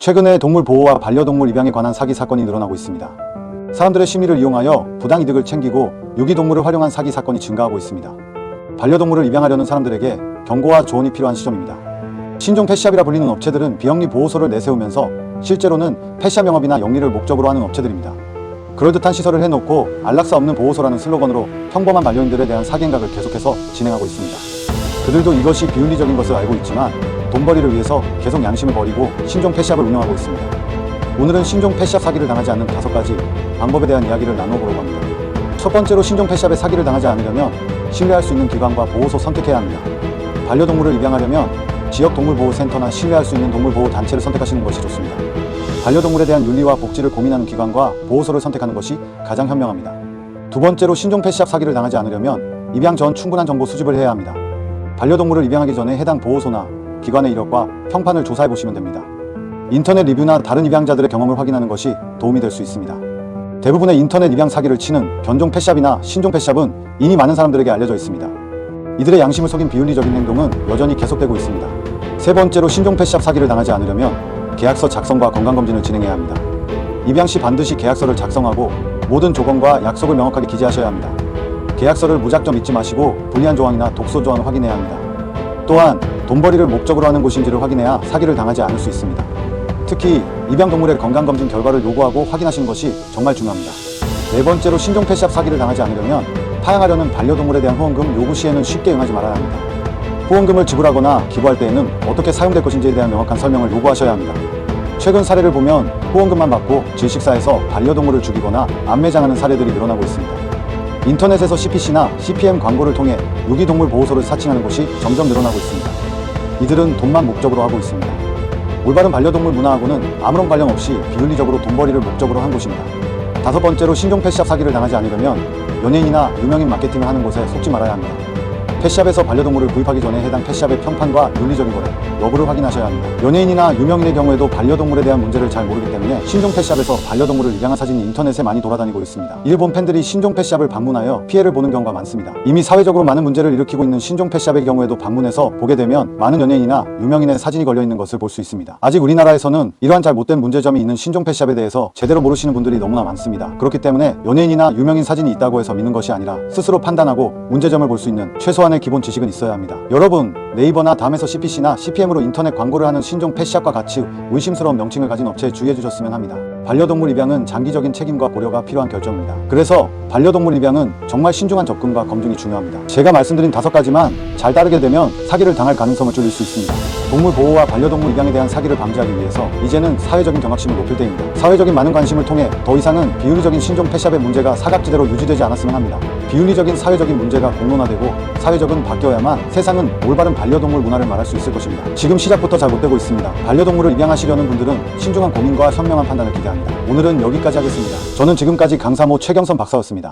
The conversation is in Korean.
최근에 동물 보호와 반려동물 입양에 관한 사기 사건이 늘어나고 있습니다. 사람들의 심리를 이용하여 부당 이득을 챙기고 유기동물을 활용한 사기 사건이 증가하고 있습니다. 반려동물을 입양하려는 사람들에게 경고와 조언이 필요한 시점입니다. 신종 펫샵이라 불리는 업체들은 비영리 보호소를 내세우면서 실제로는 펫샵 영업이나 영리를 목적으로 하는 업체들입니다. 그럴듯한 시설을 해놓고 안락사 없는 보호소라는 슬로건으로 평범한 반려인들에 대한 사기 행각을 계속해서 진행하고 있습니다. 그들도 이것이 비윤리적인 것을 알고 있지만 돈벌이를 위해서 계속 양심을 버리고 신종 펫샵을 운영하고 있습니다. 오늘은 신종 펫샵 사기를 당하지 않는 5가지 방법에 대한 이야기를 나눠보려고 합니다. 첫 번째로 신종 펫샵에 사기를 당하지 않으려면 신뢰할 수 있는 기관과 보호소 선택해야 합니다. 반려동물을 입양하려면 지역동물보호센터나 신뢰할 수 있는 동물보호단체를 선택하시는 것이 좋습니다. 반려동물에 대한 윤리와 복지를 고민하는 기관과 보호소를 선택하는 것이 가장 현명합니다. 두 번째로 신종 펫샵 사기를 당하지 않으려면 입양 전 충분한 정보 수집을 해야 합니다. 반려동물을 입양하기 전에 해당 보호소나 기관의 이력과 평판을 조사해 보시면 됩니다. 인터넷 리뷰나 다른 입양자들의 경험을 확인하는 것이 도움이 될 수 있습니다. 대부분의 인터넷 입양 사기를 치는 변종 펫샵이나 신종 펫샵은 이미 많은 사람들에게 알려져 있습니다. 이들의 양심을 속인 비윤리적인 행동은 여전히 계속되고 있습니다. 세 번째로 신종 펫샵 사기를 당하지 않으려면 계약서 작성과 건강검진을 진행해야 합니다. 입양 시 반드시 계약서를 작성하고 모든 조건과 약속을 명확하게 기재하셔야 합니다. 계약서를 무작정 잊지 마시고 불리한 조항이나 독소 조항을 확인해야 합니다. 또한 돈벌이를 목적으로 하는 곳인지를 확인해야 사기를 당하지 않을 수 있습니다. 특히 입양동물의 건강검진 결과를 요구하고 확인하시는 것이 정말 중요합니다. 네 번째로 신종 펫샵 사기를 당하지 않으려면 파양하려는 반려동물에 대한 후원금 요구 시에는 쉽게 응하지 말아야 합니다. 후원금을 지불하거나 기부할 때에는 어떻게 사용될 것인지에 대한 명확한 설명을 요구하셔야 합니다. 최근 사례를 보면 후원금만 받고 질식사에서 반려동물을 죽이거나 암매장하는 사례들이 늘어나고 있습니다. 인터넷에서 CPC나 CPM 광고를 통해 유기동물 보호소를 사칭하는 곳이 점점 늘어나고 있습니다. 이들은 돈만 목적으로 하고 있습니다. 올바른 반려동물 문화하고는 아무런 관련 없이 비윤리적으로 돈벌이를 목적으로 한 곳입니다. 다섯 번째로 신종 펫샵 사기를 당하지 않으려면 연예인이나 유명인 마케팅을 하는 곳에 속지 말아야 합니다. 펫샵에서 반려동물을 구입하기 전에 해당 펫샵의 평판과 윤리적인 거래 여부를 확인하셔야 합니다. 연예인이나 유명인의 경우에도 반려동물에 대한 문제를 잘 모르기 때문에 신종 펫샵에서 반려동물을 입양한 사진이 인터넷에 많이 돌아다니고 있습니다. 이를 본 팬들이 신종 펫샵을 방문하여 피해를 보는 경우가 많습니다. 이미 사회적으로 많은 문제를 일으키고 있는 신종 펫샵의 경우에도 방문해서 보게 되면 많은 연예인이나 유명인의 사진이 걸려있는 것을 볼 수 있습니다. 아직 우리나라에서는 이러한 잘못된 문제점이 있는 신종 펫샵에 대해서 제대로 모르시는 분들이 너무나 많습니다. 그렇기 때문에 연예인이나 유명인 사진이 있다고 해서 믿는 것이 아니라 스스로 판단하고 문제점을 볼 수 있는 최소한의 기본 지식은 있어야 합니다. 여러분, 네이버나 담에서 CPC나 CPM으로 인터넷 광고를 하는 신종 펫샵과 같이 의심스러운 명칭을 가진 업체에 주의해 주셨으면 합니다. 반려동물 입양은 장기적인 책임과 고려가 필요한 결정입니다. 그래서 반려동물 입양은 정말 신중한 접근과 검증이 중요합니다. 제가 말씀드린 5가지만 잘 따르게 되면 사기를 당할 가능성을 줄일 수 있습니다. 동물 보호와 반려동물 입양에 대한 사기를 방지하기 위해서 이제는 사회적인 경각심을 높일 때입니다. 사회적인 많은 관심을 통해 더 이상은 비윤리적인 신종 펫샵의 문제가 사각지대로 유지되지 않았으면 합니다. 비윤리적인 사회적인 문제가 공론화되고 사회적은 바뀌어야만 세상은 올바른 반려동물 문화를 말할 수 있을 것입니다. 지금 시작부터 잘못되고 있습니다. 반려동물을 입양하시려는 분들은 신중한 고민과 현명한 판단을 기대합니다. 오늘은 여기까지 하겠습니다. 저는 지금까지 강사모 최경선 박사였습니다.